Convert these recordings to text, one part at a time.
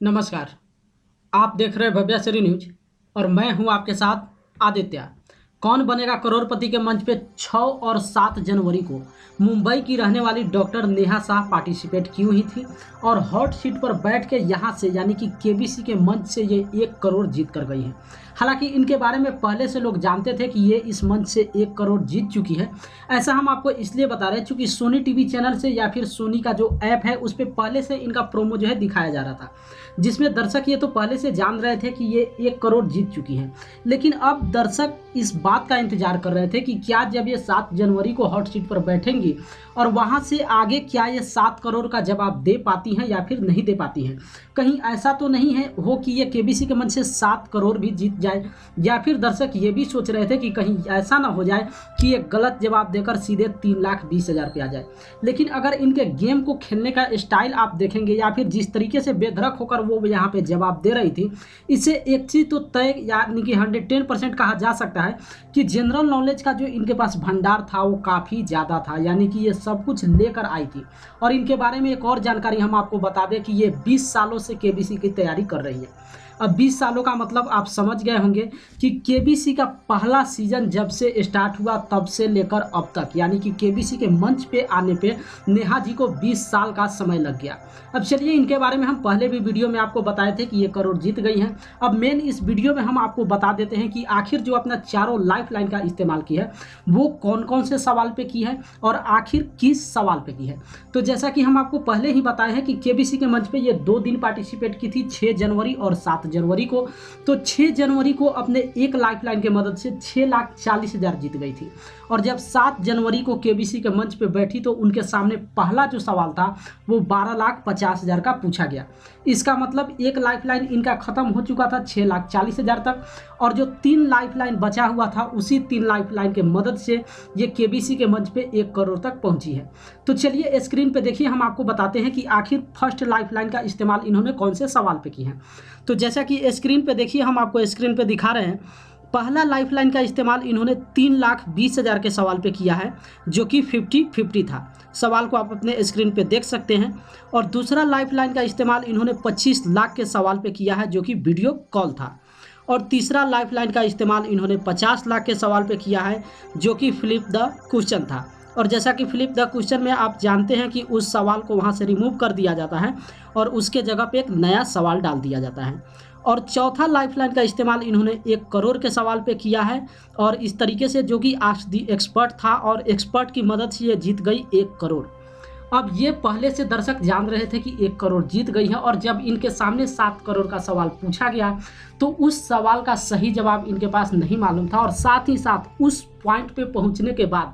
नमस्कार। आप देख रहे हैं भव्याश्री न्यूज और मैं हूं आपके साथ आदित्य। कौन बनेगा करोड़पति के मंच पे 6 और 7 जनवरी को मुंबई की रहने वाली डॉक्टर नेहा शाह पार्टिसिपेट की हुई थी और हॉट सीट पर बैठ के यहाँ से यानी कि केबीसी के मंच से ये 1 करोड़ जीत कर गई हैं। हालांकि इनके बारे में पहले से लोग जानते थे कि ये इस मंच से 1 करोड़ जीत चुकी है। ऐसा हम आपको इसलिए बता रहे हैं क्योंकि सोनी टीवी चैनल से या फिर सोनी का जो ऐप है उस पर पहले से इनका प्रोमो जो है दिखाया जा रहा था, जिसमें दर्शक ये तो पहले से जान रहे थे कि ये 1 करोड़ जीत चुकी हैं। लेकिन अब दर्शक इस बात का इंतजार कर रहे थे कि क्या जब ये 7 जनवरी को हॉट सीट पर बैठेंगी और वहां से आगे क्या ये 7 करोड़ का जवाब दे पाती हैं या फिर नहीं दे पाती हैं। कहीं ऐसा तो नहीं है हो कि ये केबीसी के मंच से 7 करोड़ भी जीत जाए, या फिर दर्शक ये भी सोच रहे थे कि कहीं ऐसा ना हो जाए कि ये गलत जवाब देकर सीधे 3,20,000 पे आ जाए। लेकिन अगर इनके गेम को खेलने का स्टाइल आप देखेंगे या फिर जिस तरीके से बेधड़क होकर वो यहाँ पे जवाब दे रही थी, इससे एक चीज़ तो तय यानी कि 110% कहा जा सकता है कि जनरल नॉलेज का जो इनके पास भंडार था वो काफ़ी ज़्यादा था, यानी कि ये सब कुछ लेकर आई थी। और इनके बारे में एक और जानकारी हम आपको बता दें कि ये 20 सालों से केबीसी की तैयारी कर रही है। अब 20 सालों का मतलब आप समझ गए होंगे कि केबीसी का पहला सीजन जब से स्टार्ट हुआ तब से लेकर अब तक, यानी कि केबीसी के मंच पे आने पे नेहा जी को 20 साल का समय लग गया। अब चलिए इनके बारे में हम पहले भी वीडियो में आपको बताए थे कि ये करोड़ जीत गई हैं। अब मेन इस वीडियो में हम आपको बता देते हैं कि आखिर जो अपना चारों लाइफ लाइन का इस्तेमाल की है वो कौन कौन से सवाल पे की है और आखिर किस सवाल पे की है। तो जैसा कि हम आपको पहले ही बताए हैं कि केबीसी के मंच पे ये 2 दिन पार्टिसिपेट की थी, 6 जनवरी और 7 जनवरी को। तो 6 जनवरी को अपने एक लाइफलाइन की मदद से 6,40,000 जीत गई थी। और जब 7 जनवरी को केबीसी के मंच पे बैठी तो उनके सामने पहला जो सवाल था वो 12,50,000 का पूछा गया। इसका मतलब एक लाइफलाइन इनका खत्म हो चुका था 6,40,000 तक, और जो 3 लाइफलाइन बचा हुआ था उसी 3 लाइफलाइन के मदद से ये केबीसी के मंच पे 1 करोड़ तक पहुंची है। तो चलिए स्क्रीन पे देखिए, हम आपको बताते हैं कि आखिर फर्स्ट लाइफलाइन का इस्तेमाल इन्होंने कौन से सवाल पे की है। तो जैसा कि स्क्रीन पे देखिए, हम आपको स्क्रीन पे दिखा रहे हैं, पहला लाइफलाइन का इस्तेमाल इन्होंने 3,20,000 के सवाल पे किया है, जो कि 50-50 था। सवाल को आप अपने स्क्रीन पे देख सकते हैं। और दूसरा लाइफलाइन का इस्तेमाल इन्होंने 25 लाख के सवाल पे किया है, जो कि वीडियो कॉल था। और तीसरा लाइफलाइन का इस्तेमाल इन्होंने 50 लाख के सवाल पे किया है, जो कि फ्लिप द क्वेश्चन था। और जैसा कि फ्लिप द क्वेश्चन में आप जानते हैं कि उस सवाल को वहाँ से रिमूव कर दिया जाता है और उसके जगह पे एक नया सवाल डाल दिया जाता है। और चौथा लाइफलाइन का इस्तेमाल इन्होंने 1 करोड़ के सवाल पे किया है, और इस तरीके से जो कि आस्क द एक्सपर्ट था और एक्सपर्ट की मदद से ये जीत गई 1 करोड़। अब ये पहले से दर्शक जान रहे थे कि 1 करोड़ जीत गई है, और जब इनके सामने 7 करोड़ का सवाल पूछा गया तो उस सवाल का सही जवाब इनके पास नहीं मालूम था। और साथ ही साथ उस पॉइंट पे पहुंचने के बाद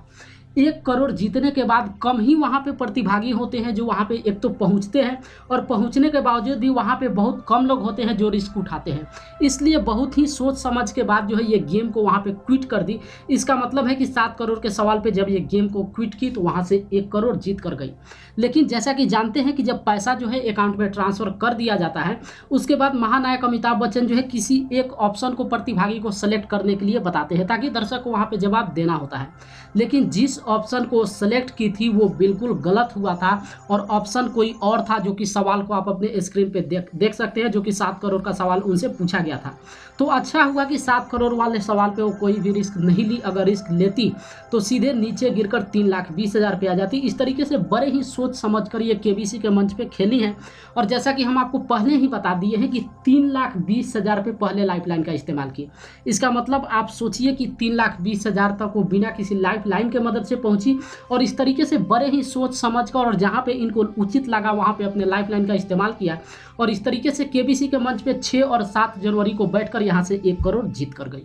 1 करोड़ जीतने के बाद कम ही वहाँ पे प्रतिभागी होते हैं जो वहाँ पे एक तो पहुँचते हैं, और पहुँचने के बावजूद भी वहाँ पे बहुत कम लोग होते हैं जो रिस्क उठाते हैं। इसलिए बहुत ही सोच समझ के बाद जो है ये गेम को वहाँ पे क्विट कर दी। इसका मतलब है कि 7 करोड़ के सवाल पे जब ये गेम को क्विट की तो वहाँ से 1 करोड़ जीत कर गई। लेकिन जैसा कि जानते हैं कि जब पैसा जो है अकाउंट में ट्रांसफ़र कर दिया जाता है उसके बाद महानायक अमिताभ बच्चन जो है किसी एक ऑप्शन को प्रतिभागी को सेलेक्ट करने के लिए बताते हैं, ताकि दर्शक को वहाँ पर जवाब देना होता है। लेकिन जिस ऑप्शन को सेलेक्ट की थी वो बिल्कुल गलत हुआ था, और ऑप्शन कोई और था, जो कि सवाल को आप अपने स्क्रीन पे देख सकते हैं, जो कि 7 करोड़ का सवाल उनसे पूछा गया था। तो अच्छा हुआ कि 7 करोड़ वाले सवाल पे वो कोई भी रिस्क नहीं ली। अगर रिस्क लेती तो सीधे नीचे गिरकर 3,20,000 पे आ जाती। इस तरीके से बड़े ही सोच समझ कर ये केबीसी के मंच पे खेली हैं। और जैसा कि हम आपको पहले ही बता दिए हैं कि 3,20,000 पे पहले लाइफलाइन का इस्तेमाल की। इसका मतलब आप सोचिए कि 3,20,000 तक वो बिना किसी लाइफलाइन के मदद से पहुंची, और इस तरीके से बड़े ही सोच समझ कर और जहाँ पे इनको उचित लगा वहाँ पे अपने लाइफलाइन का इस्तेमाल किया, और इस तरीके से केबीसी के मंच पे 6 और 7 जनवरी को बैठकर यहाँ से 1 करोड़ जीत कर गई।